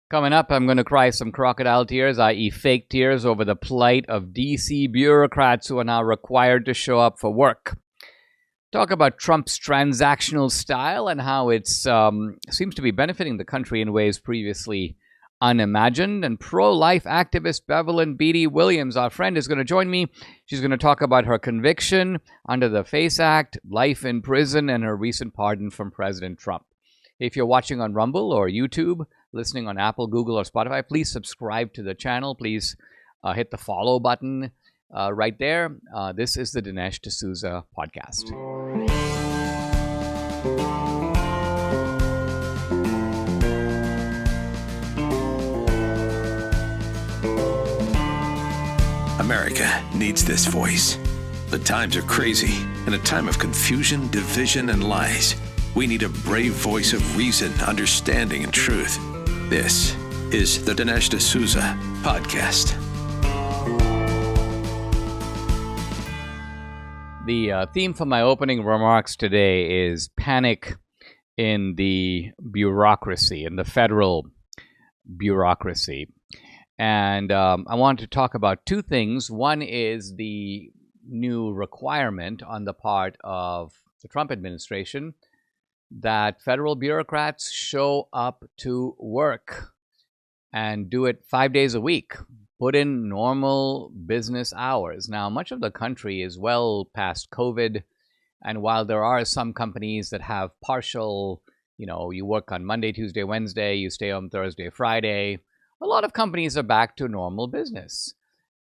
Coming up, I'm going to cry some crocodile tears, i.e. fake tears, over the plight of DC bureaucrats who are now required to show up for work. Talk about Trump's transactional style and how it seems to be benefiting the country in ways previously unimagined. And pro-life activist Bevelyn Beatty Williams, our friend, is going to join me. She's going to talk about her conviction under the FACE Act, life in prison, and her recent pardon from President Trump. If you're watching on Rumble or YouTube, listening on Apple, Google, or Spotify, please subscribe to the channel. Please hit the follow button right there. This is the Dinesh D'Souza podcast. America needs this voice. The times are crazy. In a time of confusion, division, and lies, we need a brave voice of reason, understanding, and truth. This is the Dinesh D'Souza podcast. The theme for my opening remarks today is panic in the bureaucracy, in the federal bureaucracy. And I want to talk about two things. One is the new requirement on the part of the Trump administration that federal bureaucrats show up to work and do it 5 days a week, put in normal business hours. Now, much of the country is well past COVID, and while there are some companies that have partial, you work on Monday, Tuesday, Wednesday, you stay home Thursday, Friday, a lot of companies are back to normal business.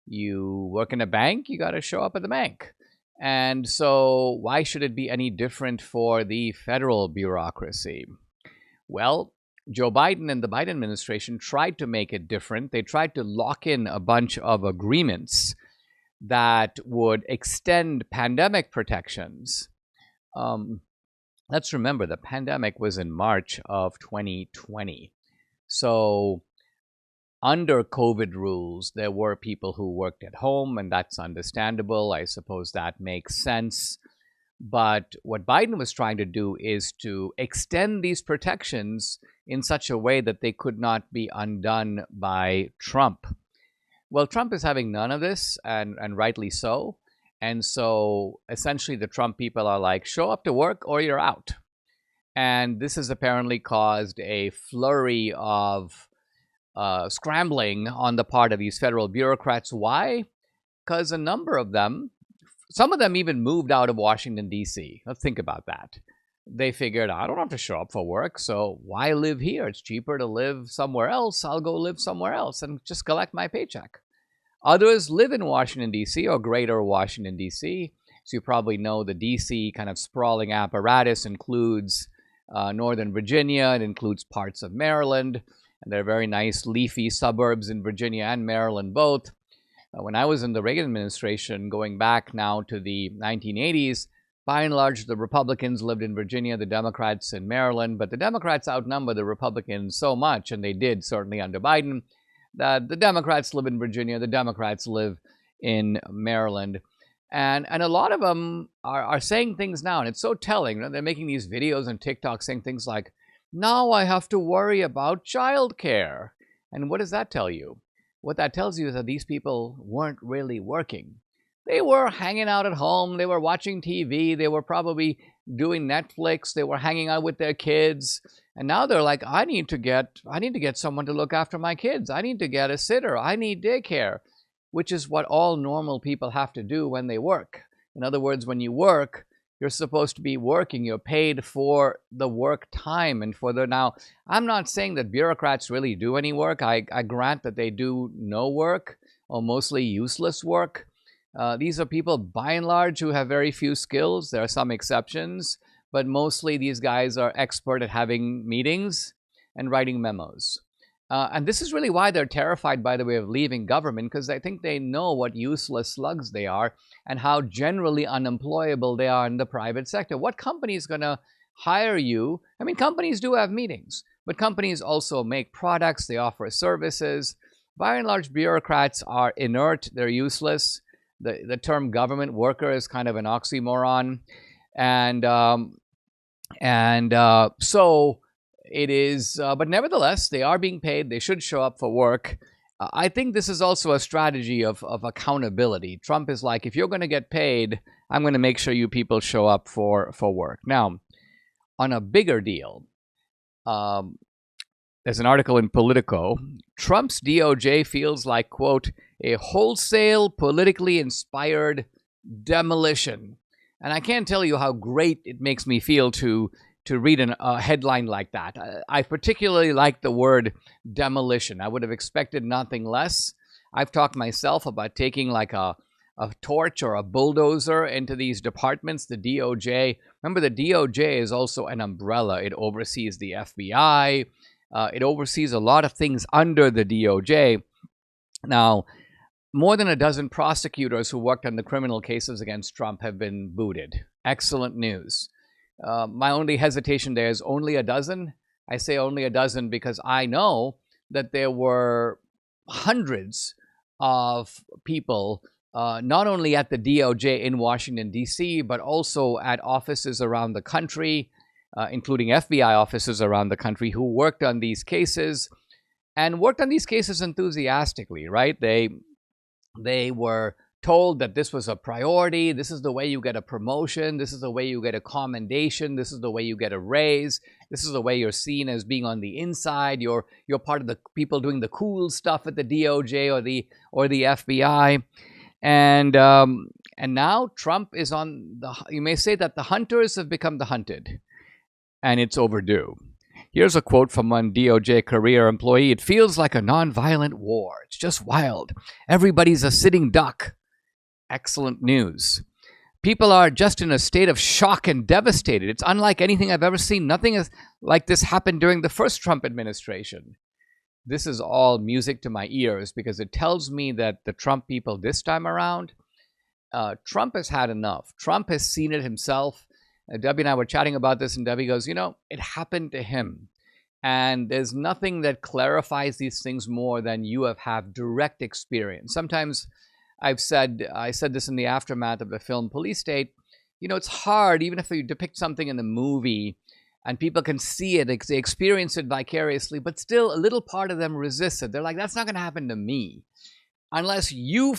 You work in a bank, you got to show up at the bank. And so why should it be any different for the federal bureaucracy? Well, Joe Biden and the Biden administration tried to make it different. They tried to lock in a bunch of agreements that would extend pandemic protections. Let's remember, the pandemic was in March of 2020. So under COVID rules, there were people who worked at home, and that's understandable. I suppose that makes sense. But what Biden was trying to do is to extend these protections in such a way that they could not be undone by Trump. Well, Trump is having none of this, and rightly so. And so essentially the Trump people are like, show up to work or you're out. And this has apparently caused a flurry of scrambling on the part of these federal bureaucrats. Why? Because a number of them, some of them even moved out of Washington, D.C. Let's think about that. They figured, I don't have to show up for work, so why live here? It's cheaper to live somewhere else. I'll go live somewhere else and just collect my paycheck. Others live in Washington, D.C. or greater Washington, D.C. So you probably know the D.C. kind of sprawling apparatus includes Northern Virginia. It includes parts of Maryland. And there are very nice leafy suburbs in Virginia and Maryland both. When I was in the Reagan administration, going back now to the 1980s, by and large, the Republicans lived in Virginia, the Democrats in Maryland. But the Democrats outnumber the Republicans so much, and they did certainly under Biden, that the Democrats live in Virginia, the Democrats live in Maryland. And a lot of them are saying things now, and it's so telling. They're making these videos on TikTok saying things like, now I have to worry about childcare. And what does that tell you? What that tells you is that these people weren't really working. They were hanging out at home. They were watching TV. They were probably doing Netflix. They were hanging out with their kids. And now they're like, I need to get someone to look after my kids. I need to get a sitter. I need daycare, which is what all normal people have to do when they work. In other words, when you work, you're supposed to be working. You're paid for the work time and for the... Now, I'm not saying that bureaucrats really do any work. I grant that they do no work or mostly useless work. These are people, by and large, who have very few skills. There are some exceptions, but mostly these guys are expert at having meetings and writing memos. And this is really why they're terrified, by the way, of leaving government, because I think they know what useless slugs they are and how generally unemployable they are in the private sector. What company is going to hire you? I mean, companies do have meetings, but companies also make products. They offer services. By and large, bureaucrats are inert. They're useless. The term government worker is kind of an oxymoron. So It is, but nevertheless, they are being paid. They should show up for work. I think this is also a strategy of accountability. Trump is like, if you're going to get paid, I'm going to make sure you people show up for work. Now, on a bigger deal, there's an article in Politico. Trump's DOJ feels like, quote, a wholesale politically inspired demolition. And I can't tell you how great it makes me feel to read a headline like that. I particularly like the word demolition. I would have expected nothing less. I've talked myself about taking like a torch or a bulldozer into these departments, the DOJ. Remember, the DOJ is also an umbrella. It oversees the FBI. It oversees a lot of things under the DOJ. Now, more than a dozen prosecutors who worked on the criminal cases against Trump have been booted. Excellent news. My only hesitation there is only a dozen. I say only a dozen because I know that there were hundreds of people, not only at the DOJ in Washington, D.C., but also at offices around the country, including FBI offices around the country, who worked on these cases and worked on these cases enthusiastically, right? They were told that this was a priority. This is the way you get a promotion. This is the way you get a commendation. This is the way you get a raise. This is the way you're seen as being on the inside. You're part of the people doing the cool stuff at the DOJ or the FBI. And now Trump is on the, you may say that the hunters have become the hunted, and it's overdue. Here's a quote from one DOJ career employee. It feels like a nonviolent war. It's just wild. Everybody's a sitting duck. Excellent news. People are just in a state of shock and devastated. It's unlike anything I've ever seen. Nothing like this happened during the first Trump administration. This is all music to my ears because it tells me that the Trump people this time around, Trump has had enough. Trump has seen it himself. Debbie and I were chatting about this, and Debbie goes, it happened to him. And there's nothing that clarifies these things more than you have direct experience. Sometimes I said this in the aftermath of the film Police State, it's hard, even if you depict something in the movie and people can see it, they experience it vicariously, but still a little part of them resists it. They're like, that's not going to happen to me. Unless you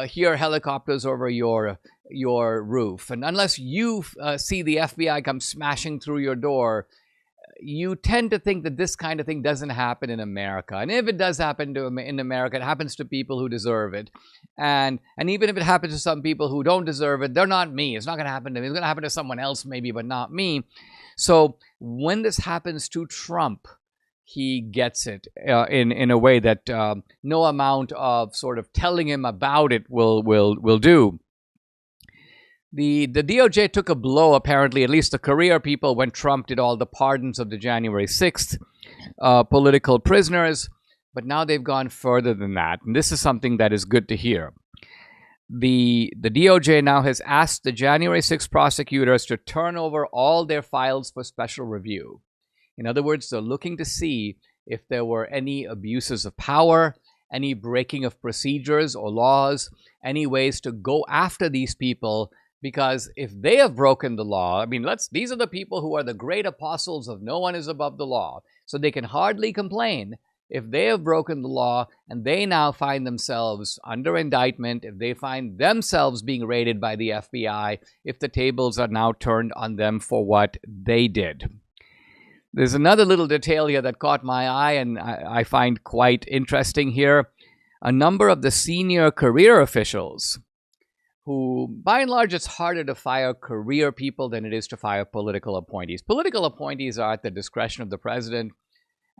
hear helicopters over your roof, and unless you see the FBI come smashing through your door, you tend to think that this kind of thing doesn't happen in America. And if it does happen in America, it happens to people who deserve it. And even if it happens to some people who don't deserve it, they're not me. It's not going to happen to me. It's going to happen to someone else maybe, but not me. So when this happens to Trump, he gets it in a way that no amount of sort of telling him about it will do. The DOJ took a blow, apparently, at least the career people, when Trump did all the pardons of the January 6th political prisoners. But now they've gone further than that. And this is something that is good to hear. The DOJ now has asked the January 6th prosecutors to turn over all their files for special review. In other words, they're looking to see if there were any abuses of power, any breaking of procedures or laws, any ways to go after these people. Because if they have broken the law, these are the people who are the great apostles of no one is above the law. So they can hardly complain if they have broken the law and they now find themselves under indictment, if they find themselves being raided by the FBI, if the tables are now turned on them for what they did. There's another little detail here that caught my eye and I find quite interesting here. A number of the senior career officials who, by and large, it's harder to fire career people than it is to fire political appointees. Political appointees are at the discretion of the president,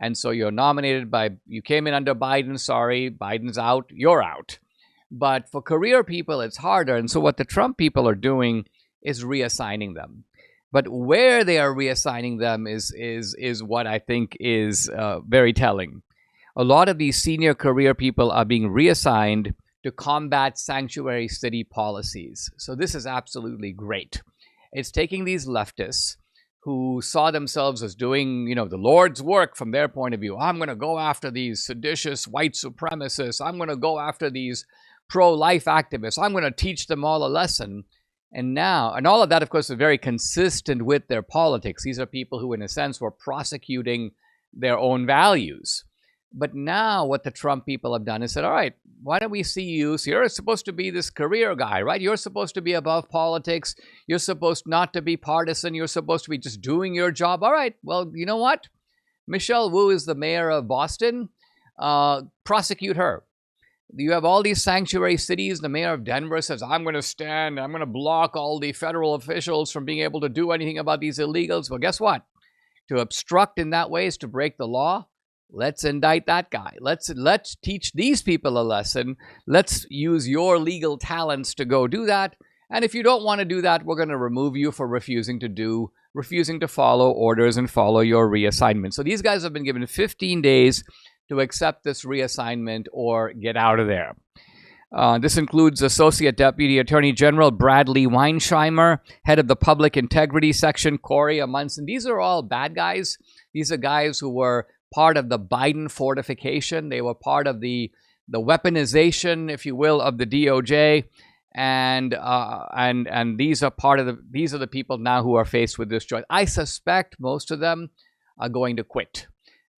and so you're nominated you came in under Biden, sorry, Biden's out, you're out. But for career people, it's harder, and so what the Trump people are doing is reassigning them. But where they are reassigning them is what I think is very telling. A lot of these senior career people are being reassigned to combat sanctuary city policies. So this is absolutely great. It's taking these leftists who saw themselves as doing, the Lord's work from their point of view. I'm going to go after these seditious white supremacists. I'm going to go after these pro-life activists. I'm going to teach them all a lesson. And all of that, of course, is very consistent with their politics. These are people who, in a sense, were prosecuting their own values. But now what the Trump people have done is said, all right, why don't we see you? So you're supposed to be this career guy, right? You're supposed to be above politics. You're supposed not to be partisan. You're supposed to be just doing your job. All right, well, you know what? Michelle Wu is the mayor of Boston. Prosecute her. You have all these sanctuary cities. The mayor of Denver says, I'm going to block all the federal officials from being able to do anything about these illegals. Well, guess what? To obstruct in that way is to break the law. Let's indict that guy. Let's teach these people a lesson. Let's use your legal talents to go do that. And if you don't want to do that, we're going to remove you for refusing to follow orders and follow your reassignment. So these guys have been given 15 days to accept this reassignment or get out of there. This includes Associate Deputy Attorney General Bradley Weinsheimer, head of the Public Integrity Section, Corey Amundsen. These are all bad guys. These are guys who were part of the Biden fortification. They were part of the weaponization, if you will, of the DOJ. And these are the people now who are faced with this choice. I suspect most of them are going to quit.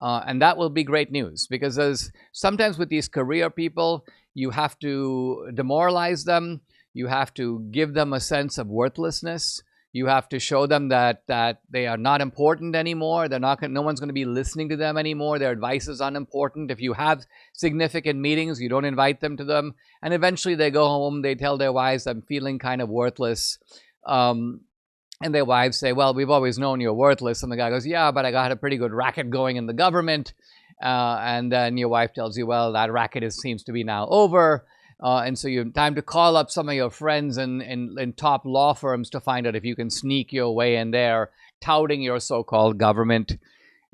And that will be great news, because sometimes with these career people, you have to demoralize them. You have to give them a sense of worthlessness. You have to show them that they are not important anymore. No one's going to be listening to them anymore. Their advice is unimportant. If you have significant meetings, you don't invite them to them. And eventually they go home, they tell their wives, I'm feeling kind of worthless. And their wives say, well, we've always known you're worthless. And the guy goes, yeah, but I got a pretty good racket going in the government. And then your wife tells you, well, that racket seems to be now over. And so you have time to call up some of your friends in top law firms to find out if you can sneak your way in there, touting your so-called government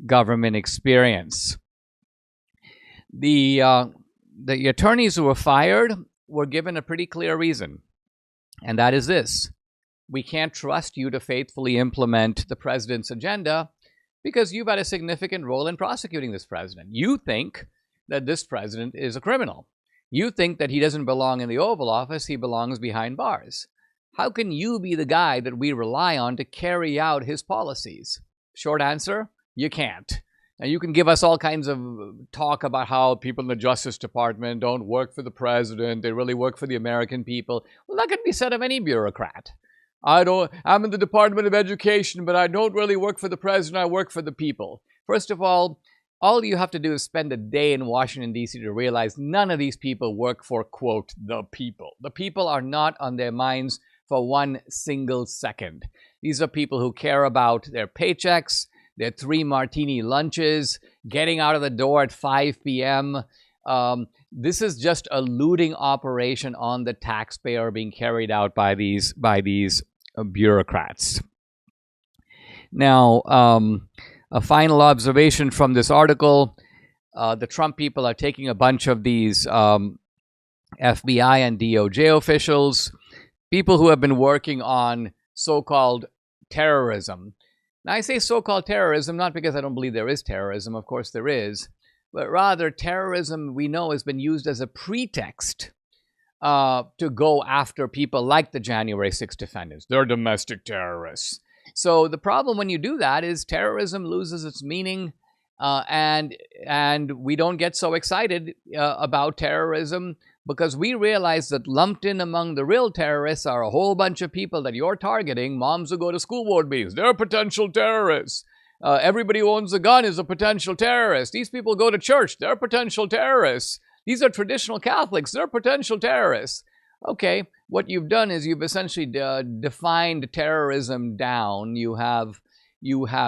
experience. The attorneys who were fired were given a pretty clear reason, and that is this. We can't trust you to faithfully implement the president's agenda because you've had a significant role in prosecuting this president. You think that this president is a criminal. You think that he doesn't belong in the Oval Office, he belongs behind bars. How can you be the guy that we rely on to carry out his policies? Short answer, you can't. And you can give us all kinds of talk about how people in the Justice Department don't work for the president, they really work for the American people. Well, that could be said of any bureaucrat. I'm in the Department of Education, but I don't really work for the president, I work for the people. First of all you have to do is spend a day in Washington, D.C. to realize none of these people work for, quote, the people. The people are not on their minds for one single second. These are people who care about their paychecks, their 3 martini lunches, getting out of the door at 5 p.m. This is just a looting operation on the taxpayer being carried out by these bureaucrats. Now, a final observation from this article, the Trump people are taking a bunch of these FBI and DOJ officials, people who have been working on so-called terrorism. Now, I say so-called terrorism not because I don't believe there is terrorism, of course there is, but rather terrorism we know has been used as a pretext to go after people like the January 6 defendants. They're domestic terrorists. So the problem when you do that is terrorism loses its meaning, and we don't get so excited about terrorism because we realize that lumped in among the real terrorists are a whole bunch of people that you're targeting. Moms who go to school board meetings, they're potential terrorists. Everybody who owns a gun is a potential terrorist. These people go to church, they're potential terrorists. These are traditional Catholics, they're potential terrorists. Okay, what you've done is you've essentially defined terrorism down. You have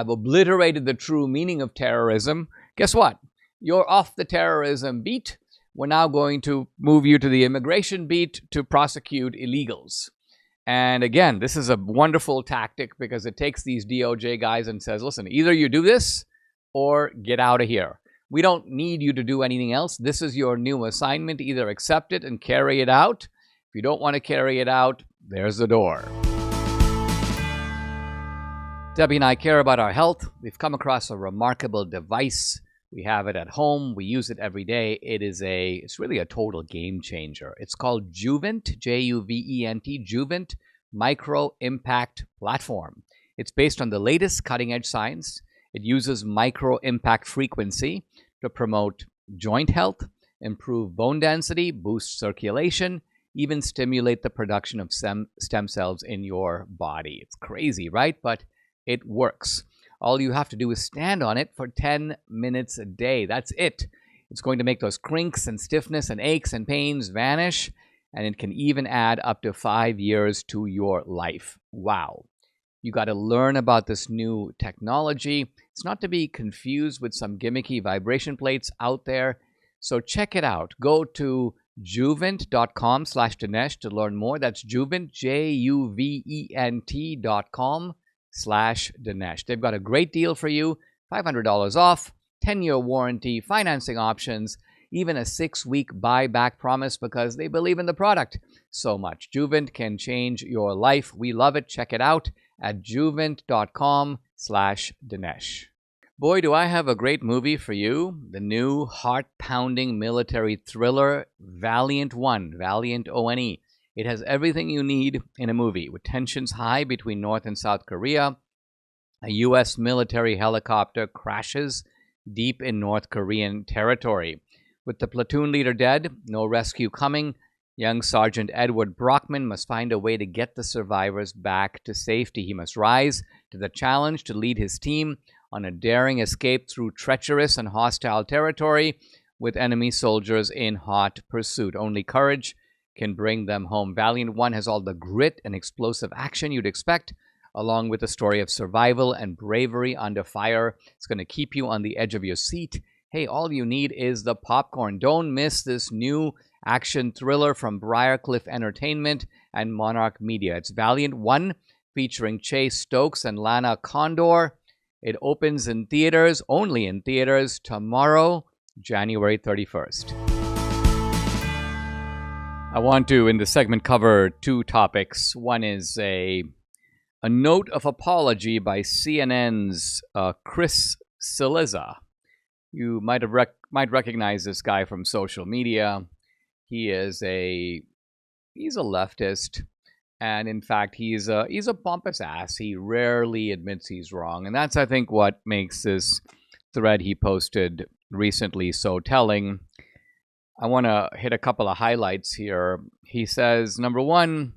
obliterated the true meaning of terrorism. Guess what? You're off the terrorism beat. We're now going to move you to the immigration beat to prosecute illegals. And again, this is a wonderful tactic because it takes these DOJ guys and says, listen, either you do this or get out of here. We don't need you to do anything else. This is your new assignment. Either accept it and carry it out. If you don't want to carry it out, there's the door. Debbie and I care about our health. We've come across a remarkable device. We have it at home. We use it every day. It's really a total game changer. It's called Juvent, Juvent, Juvent micro-impact platform. It's based on the latest cutting-edge science. It uses micro-impact frequency to promote joint health, improve bone density, boost circulation, even stimulate the production of stem cells in your body. It's crazy, right? But it works. All you have to do is stand on it for 10 minutes a day. That's it. It's going to make those crinks and stiffness and aches and pains vanish, and it can even add up to 5 years to your life. Wow. You got to learn about this new technology. It's not to be confused with some gimmicky vibration plates out there. So check it out. Go to juvent.com/Dinesh to learn more. That's Juvent, juvent.com/Dinesh. They've got a great deal for you. $500 off, 10-year warranty, financing options, even a 6-week buyback promise because they believe in the product so much. Juvent can change your life. We love it. Check it out at juvent.com/Dinesh. Boy, do I have a great movie for you. The new heart-pounding military thriller, Valiant One, Valiant O-N-E. It has everything you need in a movie, with tensions high between North and South Korea. A U.S. military helicopter crashes deep in North Korean territory. With the platoon leader dead, no rescue coming, young Sergeant Edward Brockman must find a way to get the survivors back to safety. He must rise to the challenge to lead his team on a daring escape through treacherous and hostile territory with enemy soldiers in hot pursuit. Only courage can bring them home. Valiant One has all the grit and explosive action you'd expect, along with a story of survival and bravery under fire. It's going to keep you on the edge of your seat. Hey, all you need is the popcorn. Don't miss this new action thriller from Briarcliff Entertainment and Monarch Media. It's Valiant One, featuring Chase Stokes and Lana Condor. It opens in theaters, only in theaters, tomorrow, January 31st. I want to, in this segment, cover two topics. One is a note of apology by CNN's Chris Cillizza. You might recognize this guy from social media. He's a leftist. And in fact, he's a pompous ass. He rarely admits he's wrong. And that's, I think, what makes this thread he posted recently so telling. I want to hit a couple of highlights here. He says, number one,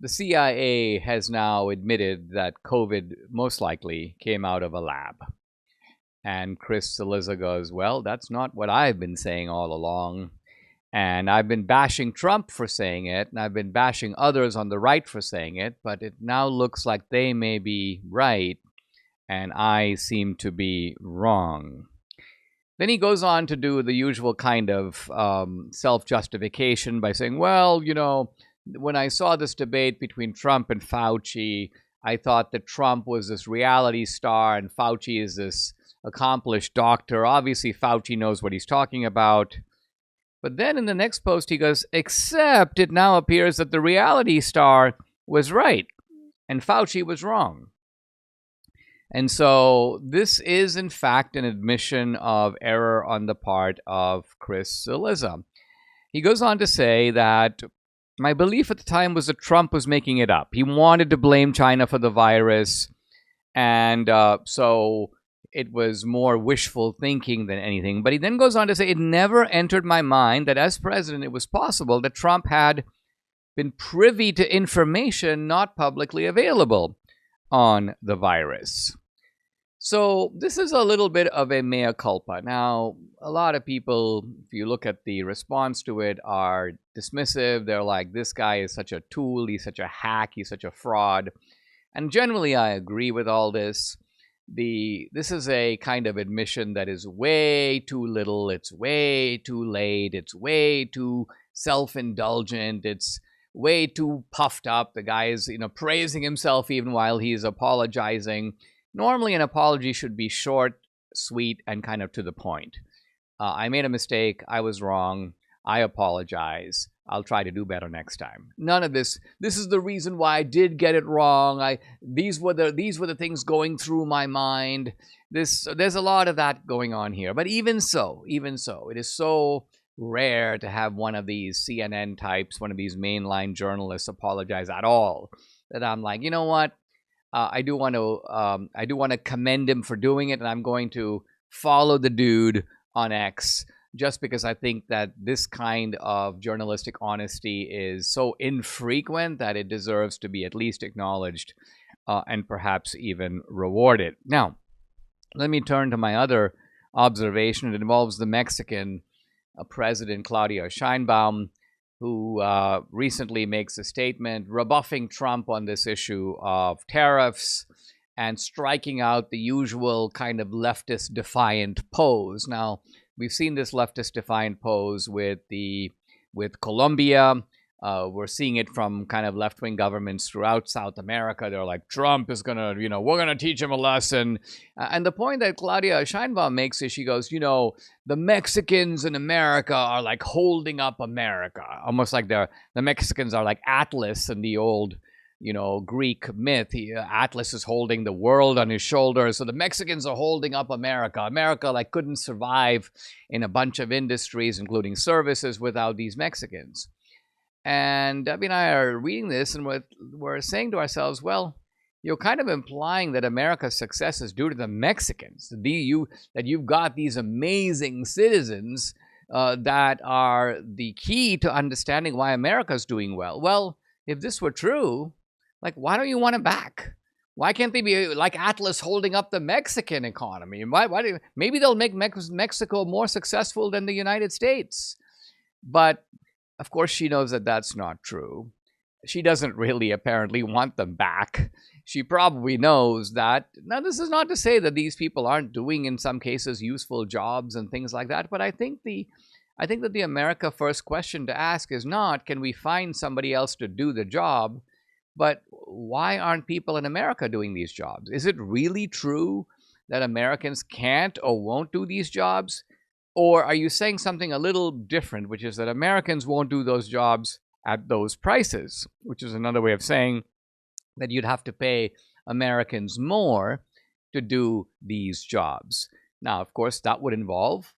the CIA has now admitted that COVID most likely came out of a lab. And Chris Cillizza goes, well, that's not what I've been saying all along. And I've been bashing Trump for saying it, and I've been bashing others on the right for saying it, but it now looks like they may be right, and I seem to be wrong. Then he goes on to do the usual kind of self-justification by saying, well, you know, when I saw this debate between Trump and Fauci, I thought that Trump was this reality star and Fauci is this accomplished doctor. Obviously, Fauci knows what he's talking about. But then in the next post, he goes, except it now appears that the reality star was right and Fauci was wrong. And so this is, in fact, an admission of error on the part of Chris Cillizza. He goes on to say that my belief at the time was that Trump was making it up. He wanted to blame China for the virus. And so it was more wishful thinking than anything. But he then goes on to say, it never entered my mind that as president, it was possible that Trump had been privy to information not publicly available on the virus. So this is a little bit of a mea culpa. Now, a lot of people, if you look at the response to it, are dismissive. They're like, this guy is such a tool, he's such a hack, he's such a fraud. And generally, I agree with all this. This is a kind of admission that is way too little, it's way too late, it's way too self-indulgent, it's way too puffed up. The guy is, praising himself even while he's apologizing. Normally, an apology should be short, sweet, and kind of to the point. I made a mistake. I was wrong. I apologize. I'll try to do better next time. None of this. This is the reason why I did get it wrong. These were the things going through my mind. There's a lot of that going on here. But even so, it is so rare to have one of these CNN types, one of these mainline journalists apologize at all. That I'm like, you know what? I do want to commend him for doing it, and I'm going to follow the dude on X just because I think that this kind of journalistic honesty is so infrequent that it deserves to be at least acknowledged and perhaps even rewarded. Now, let me turn to my other observation. It involves the Mexican President Claudia Sheinbaum, who recently makes a statement rebuffing Trump on this issue of tariffs and striking out the usual kind of leftist defiant pose. Now, we've seen this leftist defiant pose with Colombia. We're seeing it from kind of left-wing governments throughout South America. They're like, Trump is going to, we're going to teach him a lesson. And the point that Claudia Sheinbaum makes is she goes, the Mexicans in America are like holding up America. Almost like the Mexicans are like Atlas in the old, Greek myth. Atlas is holding the world on his shoulders. So the Mexicans are holding up America. America like couldn't survive in a bunch of industries, including services, without these Mexicans. And Debbie and I are reading this, and we're saying to ourselves, well, you're kind of implying that America's success is due to the Mexicans, that you've got these amazing citizens that are the key to understanding why America's doing well. Well, if this were true, like, why don't you want them back? Why can't they be like Atlas holding up the Mexican economy? Maybe they'll make Mexico more successful than the United States. But of course, she knows that that's not true. She doesn't really apparently want them back. She probably knows that. Now, this is not to say that these people aren't doing, in some cases, useful jobs and things like that. But I think that the America First question to ask is not, can we find somebody else to do the job? But why aren't people in America doing these jobs? Is it really true that Americans can't or won't do these jobs? Or are you saying something a little different, which is that Americans won't do those jobs at those prices, which is another way of saying that you'd have to pay Americans more to do these jobs. Now, of course, that would involve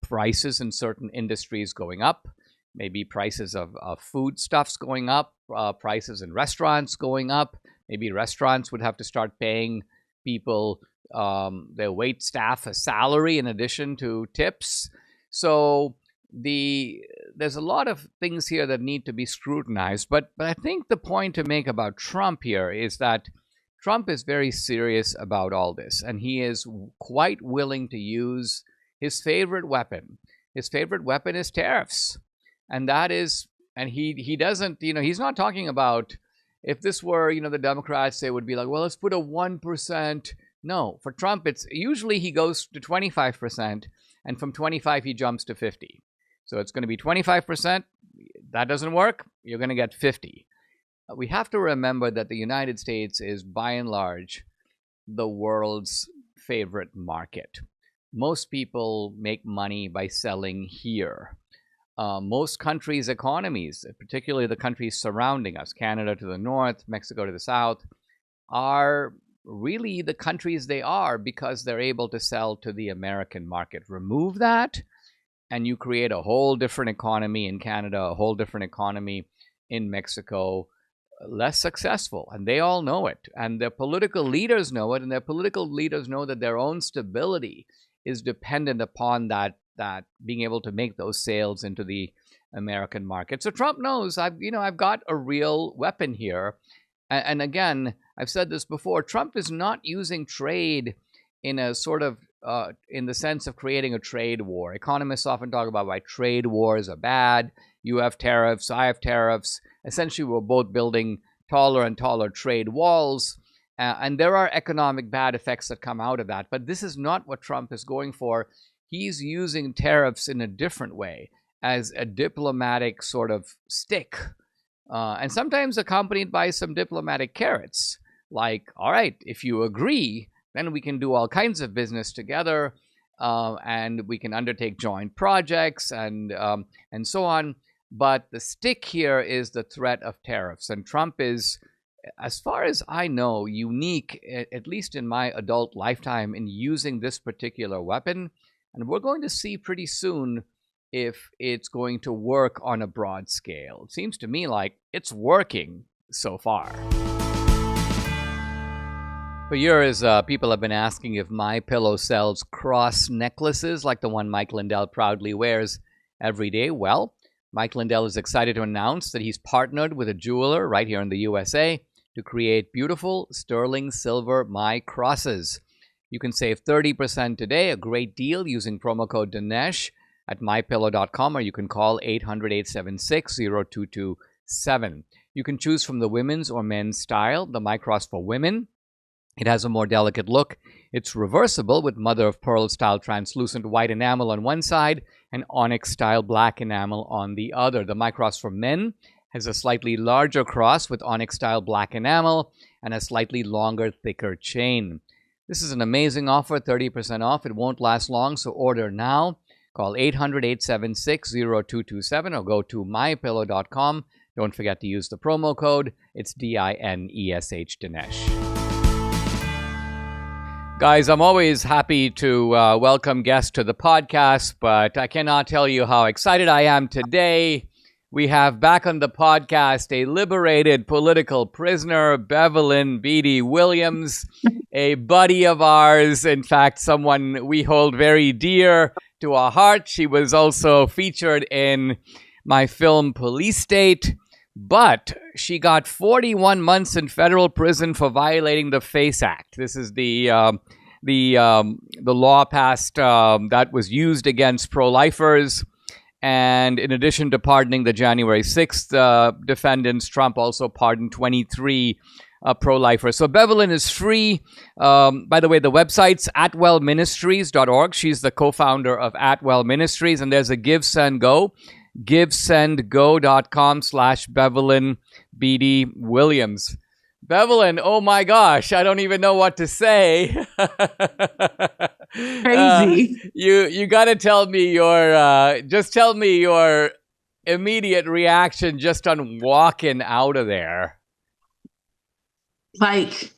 prices in certain industries going up, maybe prices of foodstuffs going up, prices in restaurants going up. Maybe restaurants would have to start paying people, their wait staff, a salary in addition to tips. So there's a lot of things here that need to be scrutinized. But I think the point to make about Trump here is that Trump is very serious about all this, and he is quite willing to use his favorite weapon. His favorite weapon is tariffs. And that is, and he doesn't, he's not talking about, if this were, the Democrats, they would be like, well, let's put a 1%. No, for Trump, it's usually he goes to 25%, and from 25 he jumps to 50. So it's going to be 25%. That doesn't work. You're going to get 50. We have to remember that the United States is, by and large, the world's favorite market. Most people make money by selling here. Most countries' economies, particularly the countries surrounding us, Canada to the north, Mexico to the south, are really the countries they are because they're able to sell to the American market. Remove that, and you create a whole different economy in Canada, a whole different economy in Mexico, less successful. And they all know it. And their political leaders know it. And their political leaders know that their own stability is dependent upon that being able to make those sales into the American market. So Trump knows I've got a real weapon here. And again, I've said this before, Trump is not using trade in a sort of, in the sense of creating a trade war. Economists often talk about why trade wars are bad. You have tariffs, I have tariffs. Essentially, we're both building taller and taller trade walls. And there are economic bad effects that come out of that. But this is not what Trump is going for. He's using tariffs in a different way, as a diplomatic sort of stick. And sometimes accompanied by some diplomatic carrots. Like, all right, if you agree, then we can do all kinds of business together, and we can undertake joint projects and so on. But the stick here is the threat of tariffs. And Trump is, as far as I know, unique, at least in my adult lifetime, in using this particular weapon. And we're going to see pretty soon if it's going to work on a broad scale. It seems to me like it's working so far. For years, people have been asking if MyPillow sells cross necklaces like the one Mike Lindell proudly wears every day. Well, Mike Lindell is excited to announce that he's partnered with a jeweler right here in the USA to create beautiful sterling silver My Crosses. You can save 30% today, a great deal, using promo code Dinesh at mypillow.com, or you can call 800-876-0227. You can choose from the women's or men's style. The My Cross for women, it has a more delicate look. It's reversible with mother-of-pearl style translucent white enamel on one side and onyx style black enamel on the other. The My Cross for men has a slightly larger cross with onyx style black enamel and a slightly longer, thicker chain. This is an amazing offer, 30% off. It won't last long, so order now. Call 800-876-0227 or go to mypillow.com. Don't forget to use the promo code. It's DINESH, Dinesh. Guys, I'm always happy to welcome guests to the podcast, but I cannot tell you how excited I am today. We have back on the podcast a liberated political prisoner, Bevelyn Beatty Williams, a buddy of ours, in fact, someone we hold very dear to our heart. She was also featured in my film Police State, but she got 41 months in federal prison for violating the FACE Act. This is the law passed that was used against pro-lifers. And in addition to pardoning the January 6th defendants, Trump also pardoned 23 pro-lifers. So Bevelyn is free. By the way, the website's atwellministries.org. She's the co-founder of Atwell Ministries. And there's a Give, Send, Go. GiveSendGo.com/Bevelyn Beatty Williams. Bevelyn, oh my gosh, I don't even know what to say. Crazy. You got to tell me your immediate reaction just on walking out of there. Like,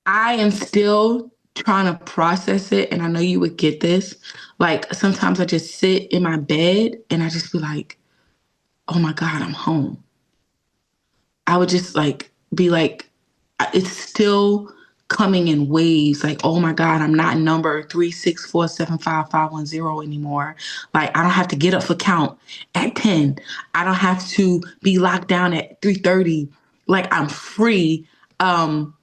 I am still trying to process it, and I know you would get this. Like, sometimes I just sit in my bed and I just be like, oh my God, I'm home. I would just be like, it's still coming in waves. Like, oh my God, I'm not number 364755510 anymore. Like, I don't have to get up for count at 10. I don't have to be locked down at 3:30. Like, I'm free. I'm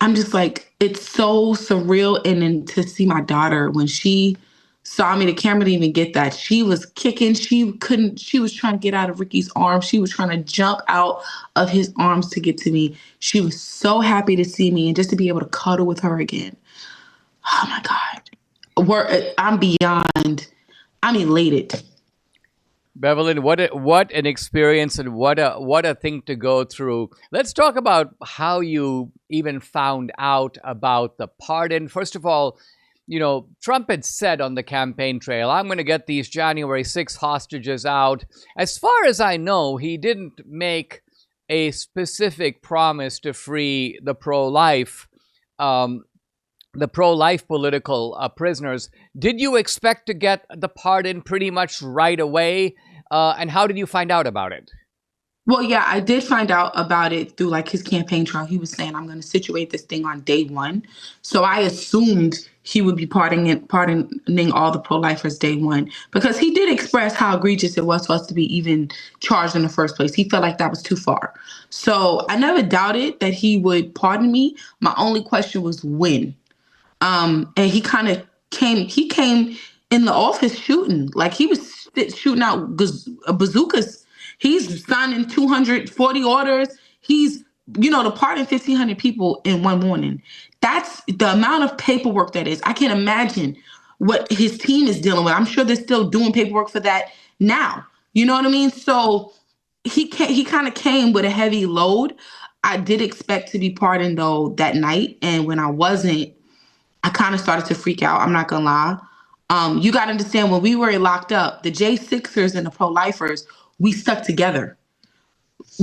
just like, it's so surreal. And then to see my daughter, when she saw me, the camera didn't even get that. She was kicking. She was trying to get out of Ricky's arms. She was trying to jump out of his arms to get to me. She was so happy to see me and just to be able to cuddle with her again. Oh my God. I'm elated. Bevelyn, what an experience and what a thing to go through. Let's talk about how you even found out about the pardon. First of all, Trump had said on the campaign trail, I'm going to get these January 6 hostages out. As far as I know, he didn't make a specific promise to free the pro-life political prisoners. Did you expect to get the pardon pretty much right away? And how did you find out about it? Well, yeah, I did find out about it through his campaign trail. He was saying, I'm going to situate this thing on day one. So I assumed he would be pardoning all the pro-lifers day one, because he did express how egregious it was for us to be even charged in the first place. He felt like that was too far. So I never doubted that he would pardon me. My only question was when. And he came in the office shooting. Like, he was shooting out bazookas. He's signing 240 orders. He's, to pardon 1,500 people in one morning. That's the amount of paperwork that is. I can't imagine what his team is dealing with. I'm sure they're still doing paperwork for that now. You know what I mean? So he kind of came with a heavy load. I did expect to be pardoned, though, that night. And when I wasn't, I kind of started to freak out. I'm not going to lie. You got to understand, when we were locked up, the J6ers and the pro-lifers, we stuck together.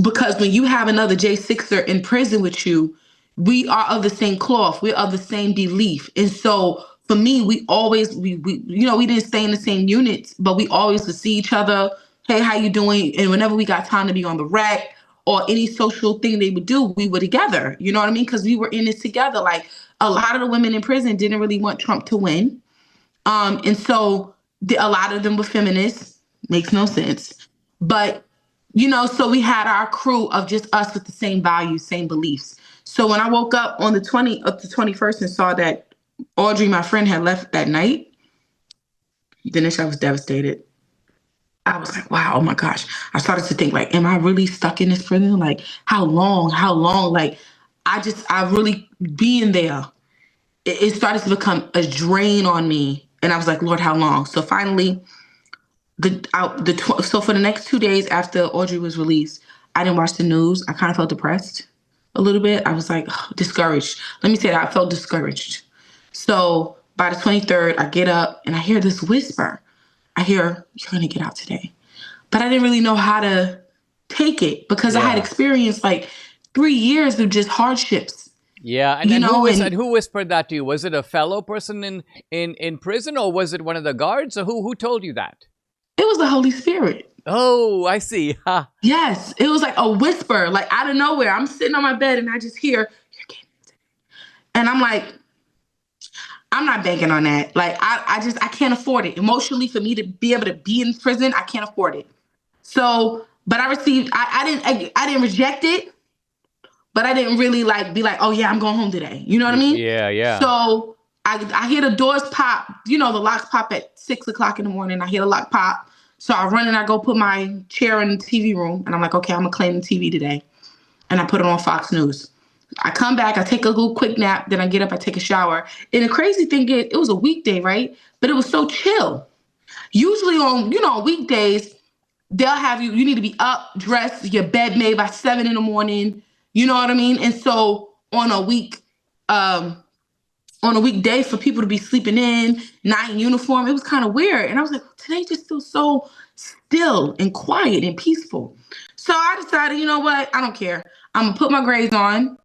Because when you have another J6er in prison with you, we are of the same cloth. We're of the same belief. And so for me, we always, we we didn't stay in the same units, but we always would see each other. Hey, how you doing? And whenever we got time to be on the rec or any social thing they would do, we were together. You know what I mean? Because we were in it together. Like a lot of the women in prison didn't really want Trump to win. And so a lot of them were feminists. Makes no sense. But, so we had our crew of just us with the same values, same beliefs. So when I woke up on the 21st and saw that Audrey, my friend, had left that night, Dinesh, I was devastated. I was like, wow, oh my gosh. I started to think, like, am I really stuck in this prison? Like, how long? Like, I really being there, it started to become a drain on me. And I was like, Lord, how long? So finally, so for the next 2 days after Audrey was released, I didn't watch the news. I kind of felt depressed a little bit. I was like, discouraged. Let me say that. I felt discouraged. So by the 23rd, I get up and I hear this whisper. I hear, you're going to get out today. But I didn't really know how to take it because I had experienced like 3 years of just hardships. Yeah, and who whispered that to you? Was it a fellow person in prison, or was it one of the guards? Or who told you that? It was the Holy Spirit. Oh, I see. Yes, it was like a whisper, like out of nowhere. I'm sitting on my bed and I just hear, you're getting it today. And I'm like, I'm not banking on that. Like, I can't afford it. Emotionally, for me to be able to be in prison, I can't afford it. So, but I didn't reject it, but I didn't really be like, oh yeah, I'm going home today. You know what I mean? Yeah. So I hear the doors pop, the locks pop at 6:00 in the morning. I hear the lock pop. So I run and I go put my chair in the TV room and I'm like, okay, I'm gonna claim the TV today. And I put it on Fox News. I come back, I take a little quick nap, then I get up, I take a shower. And the crazy thing is, it was a weekday, right? But it was so chill. Usually on weekdays, they'll have you need to be up, dressed, your bed made by 7 in the morning. You know what I mean? And so on a weekday for people to be sleeping in, not in uniform, it was kind of weird. And I was like, today just feels so still and quiet and peaceful. So I decided, you know what? I don't care. I'm gonna put my grades on.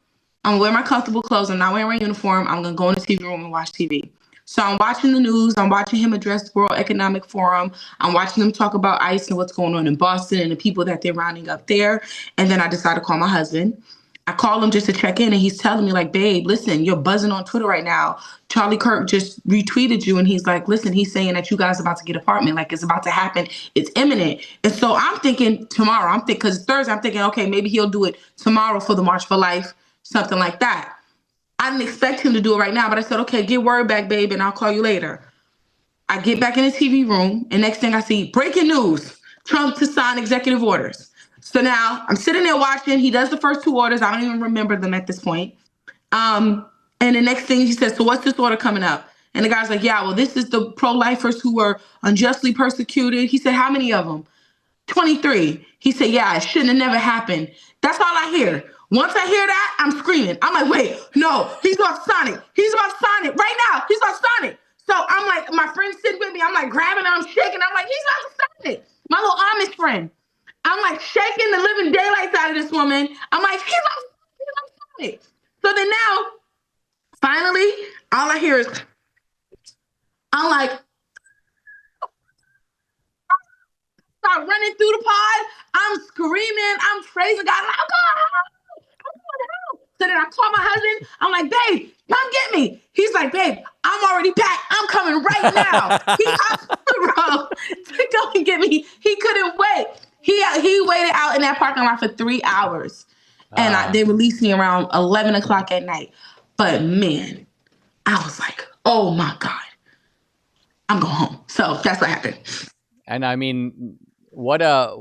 I'm gonna wear my comfortable clothes. I'm not wearing my uniform. I'm gonna go in the TV room and watch TV. So I'm watching the news. I'm watching him address the World Economic Forum. I'm watching them talk about ICE and what's going on in Boston and the people that they're rounding up there. And then I decided to call my husband. I call him just to check in, and he's telling me like, babe, listen, you're buzzing on Twitter right now. Charlie Kirk just retweeted you, and he's like, listen, he's saying that you guys are about to get an apartment. Like, it's about to happen. It's imminent. And so I'm thinking tomorrow. Because it's Thursday. I'm thinking, okay, maybe he'll do it tomorrow for the March for Life, something like that. I didn't expect him to do it right now, but I said, okay, get word back, babe, and I'll call you later. I get back in the TV room, and next thing I see, breaking news, Trump to sign executive orders. So now I'm sitting there watching. He does the first 2 orders. I don't even remember them at this point. And the next thing he says, so what's this order coming up? And the guy's like, yeah, well, this is the pro-lifers who were unjustly persecuted. He said, how many of them? 23. He said, yeah, it shouldn't have never happened. That's all I hear. Once I hear that, I'm screaming. I'm like, wait, no, he's going to sign it. He's about to sign it right now. He's going to sign it. So I'm like, my friend's sitting with me. I'm like grabbing it. I'm shaking. I'm like, he's about to sign it. My little Amish friend. I'm like shaking the living daylights out of this woman. I'm like, he's about to sign it. So then now, finally, all I hear is, I'm like, start running through the pod. I'm screaming. I'm praising God. I'm like, I'm going home. So then I call my husband. I'm like, babe, come get me. He's like, babe, I'm already back. I'm coming right now. He hopped the road to go and get me. He couldn't wait. He waited out in that parking lot for 3 hours. And they released me around 11 o'clock at night. But man, I was like, oh my God, I'm going home. So that's what happened. And I mean, what a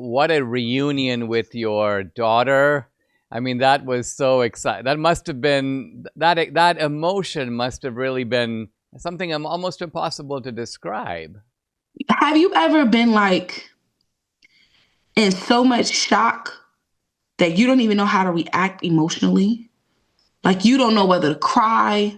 reunion with your daughter. I mean, that was so exciting. That must have been, that emotion must have really been something almost impossible to describe. Have you ever been like in so much shock that you don't even know how to react emotionally? Like, you don't know whether to cry.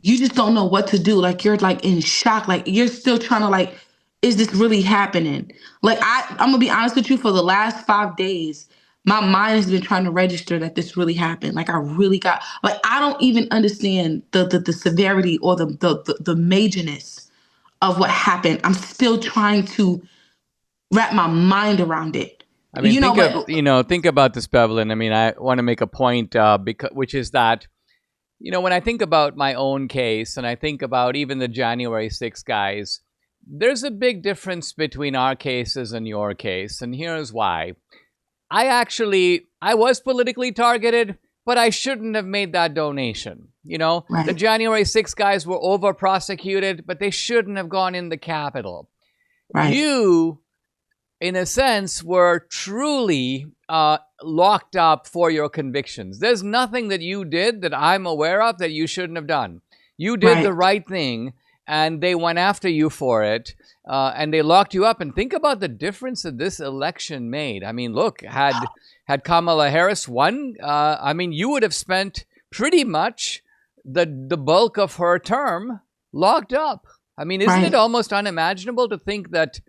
You just don't know what to do. Like, you're like in shock. Like, you're still trying to like, is this really happening? Like, I'm gonna be honest with you, for the last 5 days, my mind has been trying to register that this really happened. Like, I really got, like, I don't even understand the severity or the majorness of what happened. I'm still trying to wrap my mind around it. I mean, think about this, Bevelyn. I mean, I want to make a point, which is that, when I think about my own case and I think about even the January 6 guys, there's a big difference between our cases and your case. And here's why. I was politically targeted, but I shouldn't have made that donation. Right. The January 6 guys were over prosecuted, but they shouldn't have gone in the Capitol. Right. You, in a sense, were truly locked up for your convictions. There's nothing that you did that I'm aware of that you shouldn't have done. You did the right thing, and they went after you for it, and they locked you up. And think about the difference that this election made. I mean, look, had Kamala Harris won, you would have spent pretty much the bulk of her term locked up. I mean, isn't it almost unimaginable to think that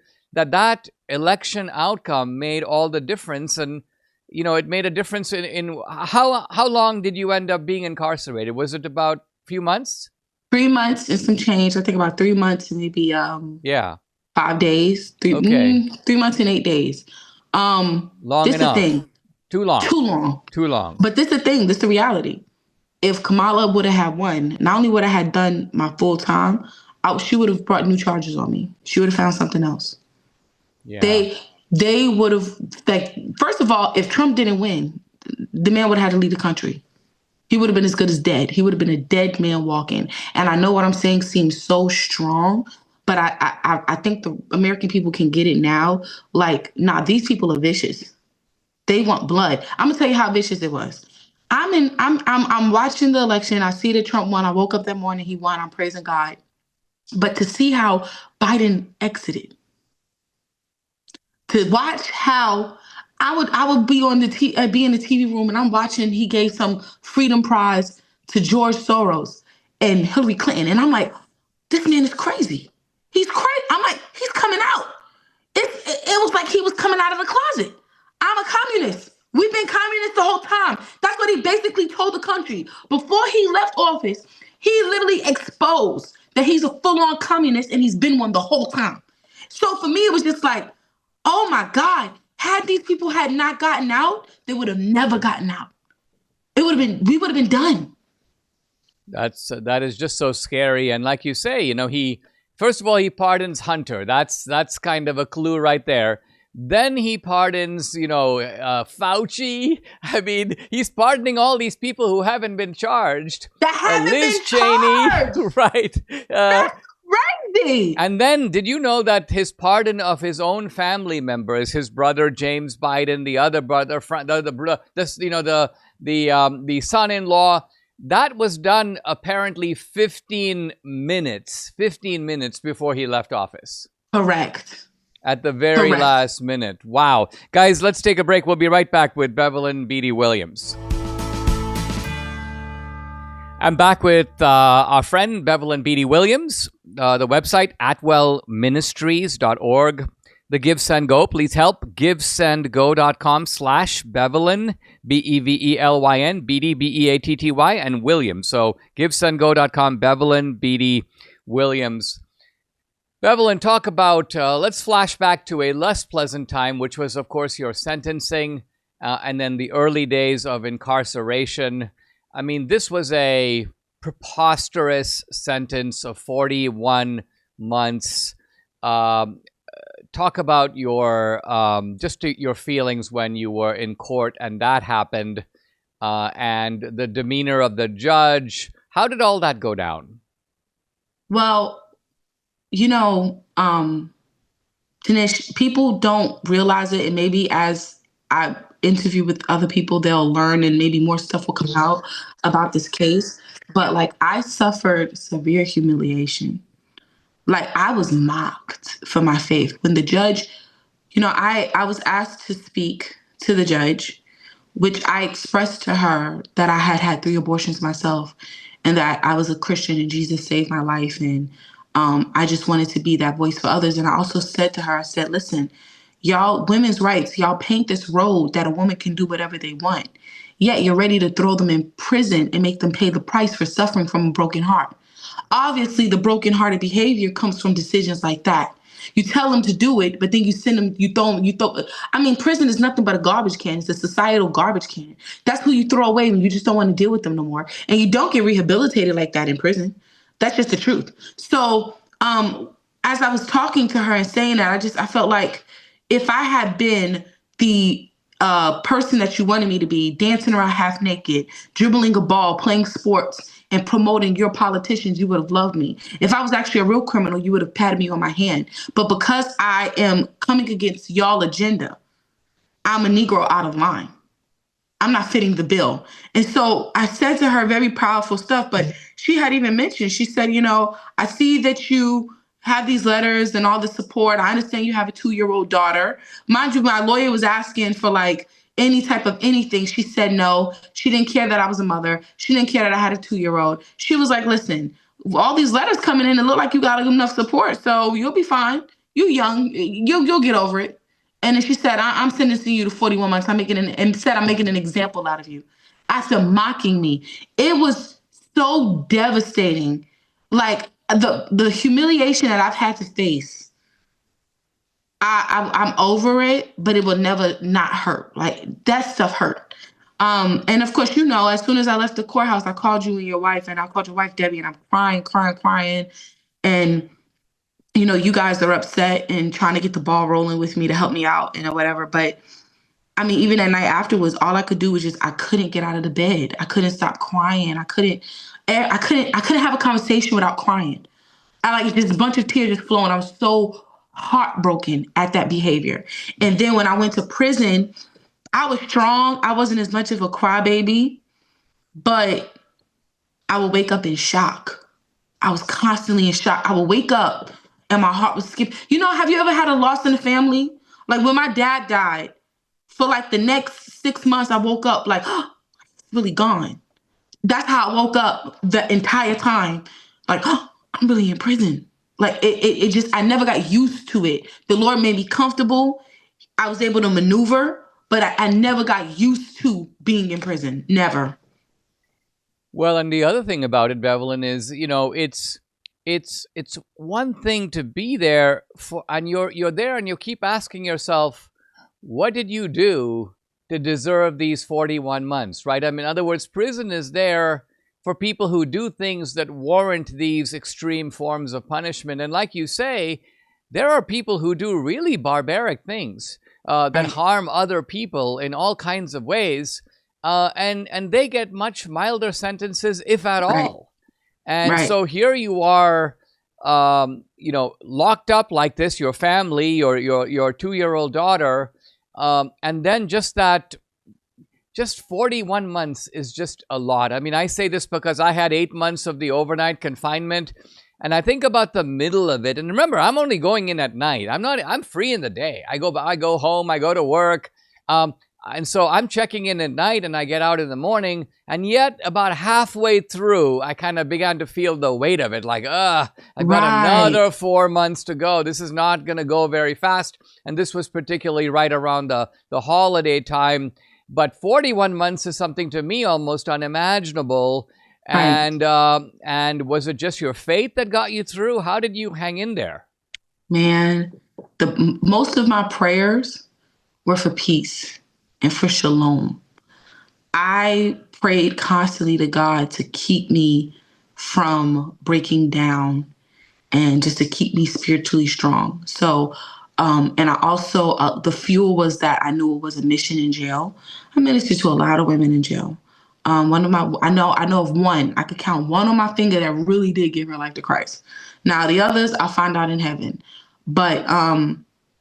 election outcome made all the difference? And, it made a difference in how long did you end up being incarcerated? Was it about a few months? 3 months and some change. I think about 3 months and maybe 5 days. 3 months and 8 days. Long this enough. The thing. Too long. Too long. But this the thing. This the reality. If Kamala would have had won, not only would I have done my full time, she would have brought new charges on me. She would have found something else. Yeah. They would have, first of all, if Trump didn't win, the man would have had to leave the country. He would have been as good as dead. He would have been a dead man walking. And I know what I'm saying seems so strong, but I think the American people can get it now. Like, these people are vicious. They want blood. I'm gonna tell you how vicious it was. I'm watching the election. I see that Trump won. I woke up that morning, he won. I'm praising God. But to see how Biden exited, to watch how I would be on be in the TV room and I'm watching. He gave some Freedom Prize to George Soros and Hillary Clinton, and I'm like, this man is crazy. He's crazy. I'm like, he's coming out. It was like he was coming out of the closet. I'm a communist. We've been communists the whole time. That's what he basically told the country. Before he left office, he literally exposed that he's a full-on communist and he's been one the whole time. So for me, it was just like, oh my God, had these people had not gotten out, they would have never gotten out. We would have been done. That is just so scary. And like you say, first of all, he pardons Hunter. That's kind of a clue right there. Then he pardons, Fauci. I mean, he's pardoning all these people who haven't been charged. That haven't Liz been Cheney, charged. right? That's crazy. And then, did you know that his pardon of his own family members, his brother James Biden, the other brother, the son-in-law, that was done apparently 15 minutes before he left office. Correct. At the very last minute. Wow. Guys, let's take a break. We'll be right back with Bevelyn Beatty Williams. I'm back with our friend Bevelyn Beatty Williams. The website, atwellministries.org. The Give, Send, Go. Please help. GiveSendGo.com/Bevelyn, Bevelyn, Beatty, Beatty, and Williams. So GiveSendGo.com, Bevelyn Beatty Williams. Bevelyn, talk about, let's flash back to a less pleasant time, which was, of course, your sentencing and then the early days of incarceration. I mean, this was a preposterous sentence of 41 months. Talk about your your feelings when you were in court and that happened, and the demeanor of the judge. How did all that go down? Well, Dinesh, people don't realize it, and maybe as I interview with other people, they'll learn and maybe more stuff will come out about this case. But I suffered severe humiliation. I was mocked for my faith. When the judge, I was asked to speak to the judge, which I expressed to her that I had had 3 abortions myself and that I was a Christian and Jesus saved my life. And I just wanted to be that voice for others. And I also said to her, I said, listen, Y'all, women's rights, y'all paint this road that a woman can do whatever they want. Yet you're ready to throw them in prison and make them pay the price for suffering from a broken heart. Obviously, the broken-hearted behavior comes from decisions like that. You tell them to do it, but then you send them, you throw. I mean, prison is nothing but a garbage can. It's a societal garbage can. That's who you throw away when you just don't want to deal with them no more. And you don't get rehabilitated like that in prison. That's just the truth. So, as I was talking to her and saying that, I felt like if I had been the person that you wanted me to be, dancing around half naked, dribbling a ball, playing sports, and promoting your politicians, you would have loved me. If I was actually a real criminal, you would have patted me on my hand. But because I am coming against y'all agenda, I'm a Negro out of line. I'm not fitting the bill. And so I said to her very powerful stuff, but she had even mentioned, she said, I see that you have these letters and all the support. I understand you have a 2-year-old daughter. Mind you, my lawyer was asking for like any type of anything. She said no. She didn't care that I was a mother. She didn't care that I had a 2-year-old. She was like, listen, all these letters coming in, it look like you got enough support. So you'll be fine. You young. You'll get over it. And then she said, I'm sentencing you to 41 months. I'm making an example out of you. After mocking me. It was so devastating. Like the humiliation that I've had to face. I'm over it, but it will never not hurt. Like that stuff hurt. And of course, as soon as I left the courthouse, I called you and your wife, and I called your wife, Debbie, and I'm crying. And you guys are upset and trying to get the ball rolling with me to help me out and whatever. But I mean, even that night afterwards, all I could do was I couldn't get out of the bed. I couldn't stop crying. I couldn't have a conversation without crying. I like just a bunch of tears just flowing. I was so heartbroken at that behavior. And then when I went to prison, I was strong. I wasn't as much of a crybaby, but I would wake up in shock. I was constantly in shock. I would wake up and my heart would skip. Have you ever had a loss in the family? Like when my dad died, for like the next 6 months, I woke up like, oh, it's really gone. That's how I woke up the entire time. Like, oh, I'm really in prison. Like it just, I never got used to it. The Lord made me comfortable. I was able to maneuver, but I never got used to being in prison. Never. Well, and the other thing about it, Bevelyn, is it's one thing to be there and you're there and you keep asking yourself, what did you do to deserve these 41 months, right? I mean, in other words, prison is there for people who do things that warrant these extreme forms of punishment. And like you say, there are people who do really barbaric things that harm other people in all kinds of ways. And they get much milder sentences, if at all. And so here you are, locked up like this, your family, your 2-year-old daughter, and then just 41 months is just a lot. I mean, I say this because I had 8 months of the overnight confinement, and I think about the middle of it. And remember, I'm only going in at night. I'm free in the day. I go home, I go to work. And so I'm checking in at night and I get out in the morning. And yet about halfway through, I kind of began to feel the weight of it. Like, I've got another 4 months to go. This is not going to go very fast. And this was particularly right around the holiday time. But 41 months is something to me almost unimaginable. And was it just your faith that got you through? How did you hang in there? Man, most of my prayers were for peace and for shalom. I prayed constantly to God to keep me from breaking down and just to keep me spiritually strong. So, and I also, the fuel was that I knew it was a mission in jail. I ministered to a lot of women in jail. I know of one, I could count one on my finger that really did give her life to Christ. Now the others I'll find out in heaven. But,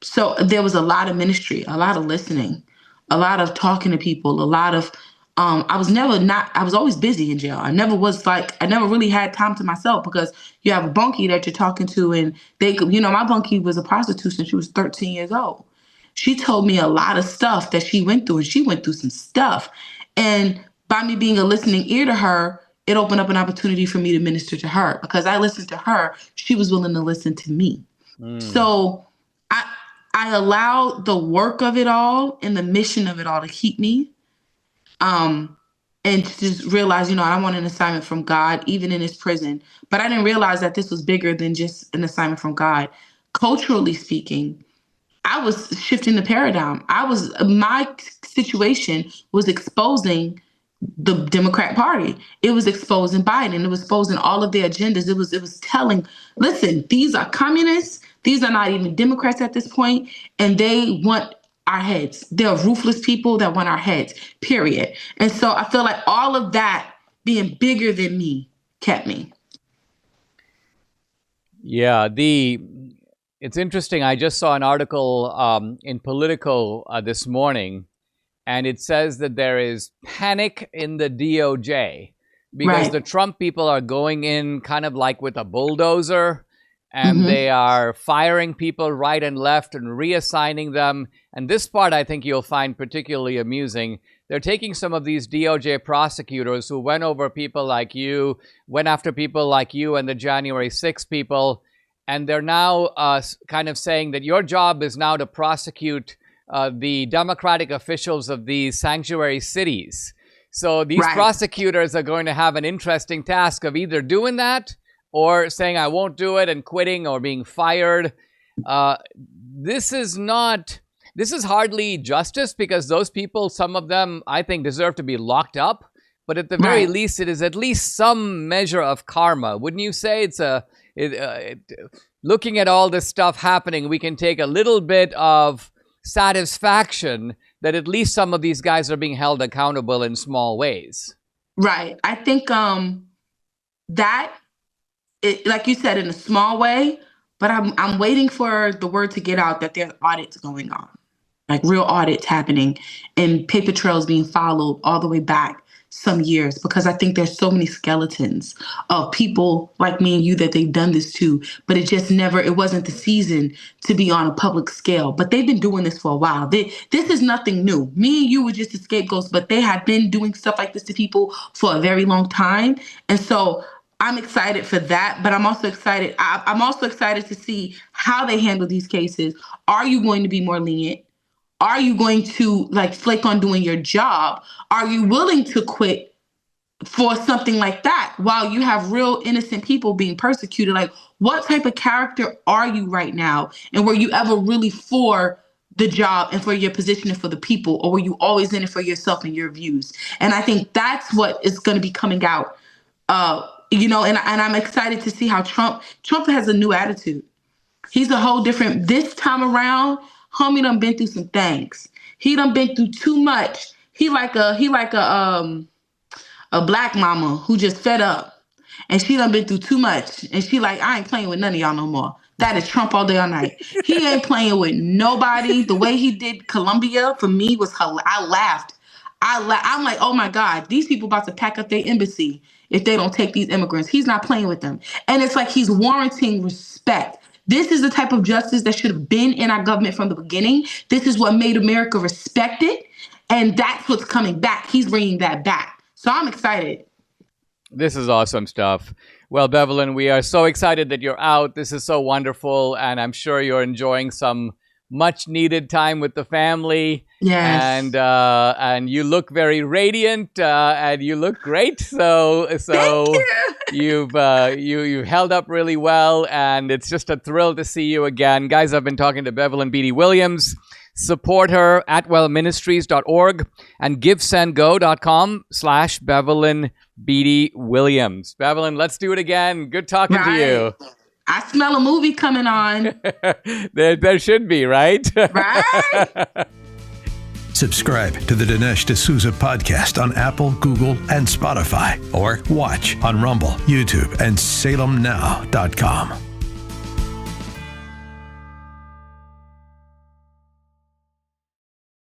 so there was a lot of ministry, a lot of listening, a lot of talking to people, a lot of, I was always busy in jail. I never really had time to myself because you have a bunkie that you're talking to and my bunkie was a prostitute since she was 13 years old. She told me a lot of stuff that she went through, and she went through some stuff. And by me being a listening ear to her, it opened up an opportunity for me to minister to her. Because I listened to her, she was willing to listen to me. So I allowed the work of it all and the mission of it all to keep me. And to just realize, I want an assignment from God, even in his prison. But I didn't realize that this was bigger than just an assignment from God. Culturally speaking, I was shifting the paradigm. My situation was exposing the Democrat Party. It was exposing Biden. It was exposing all of their agendas. It was telling, listen, these are communists. These are not even Democrats at this point, and they want our heads. They're ruthless people that want our heads, period. And so I feel like all of that being bigger than me kept me. Yeah, it's interesting. I just saw an article in Politico this morning, and it says that there is panic in the DOJ because the Trump people are going in kind of like with a bulldozer, and they are firing people right and left and reassigning them. And this part I think you'll find particularly amusing. They're taking some of these DOJ prosecutors who went after people like you and the January 6 people, and they're now kind of saying that your job is now to prosecute the Democratic officials of these sanctuary cities. So these prosecutors are going to have an interesting task of either doing that or saying, I won't do it, and quitting or being fired. This is hardly justice, because those people, some of them, I think, deserve to be locked up. But at the very least, it is at least some measure of karma. Wouldn't you say? Looking at all this stuff happening, we can take a little bit of satisfaction that at least some of these guys are being held accountable in small ways. Right. I think like you said, in a small way, but I'm waiting for the word to get out that there's audits going on, like real audits happening and paper trails being followed all the way back some years, because I think there's so many skeletons of people like me and you that they've done this to, but it wasn't the season to be on a public scale. But they've been doing this for a while. This is nothing new. Me and you were just the scapegoats, but they had been doing stuff like this to people for a very long time. And so I'm excited for that, but I'm also excited. I'm also excited to see how they handle these cases. Are you going to be more lenient? Are you going to flake on doing your job? Are you willing to quit for something like that while you have real innocent people being persecuted? Like, what type of character are you right now? And were you ever really for the job and for your position and for the people? Or were you always in it for yourself and your views? And I think that's what is going to be coming out. And I'm excited to see how Trump has a new attitude. He's a whole different, this time around, homie done been through some things. He done been through too much. He like a black mama who just fed up, and she done been through too much. And she like, I ain't playing with none of y'all no more. That is Trump all day, all night. He ain't playing with nobody. The way he did Colombia for me was I laughed. I'm like, oh my God, these people about to pack up their embassy if they don't take these immigrants. He's not playing with them. And it's like he's warranting respect. This is the type of justice that should have been in our government from the beginning. This is what made America respected. And that's what's coming back. He's bringing that back. So I'm excited. This is awesome stuff. Well, Bevelyn, we are so excited that you're out. This is so wonderful. And I'm sure you're enjoying some much needed time with the family. Yes. And you look very radiant and you look great. So you've held up really well, and it's just a thrill to see you again. Guys, I've been talking to Bevelyn Beatty Williams. Support her at atwellministries.org and givesendgo.com/Bevelyn Beatty Williams. Bevelyn, let's do it again. Good talking to you. I smell a movie coming on. there should be, right? Right? Subscribe to the Dinesh D'Souza podcast on Apple, Google, and Spotify, or watch on Rumble, YouTube, and salemnow.com.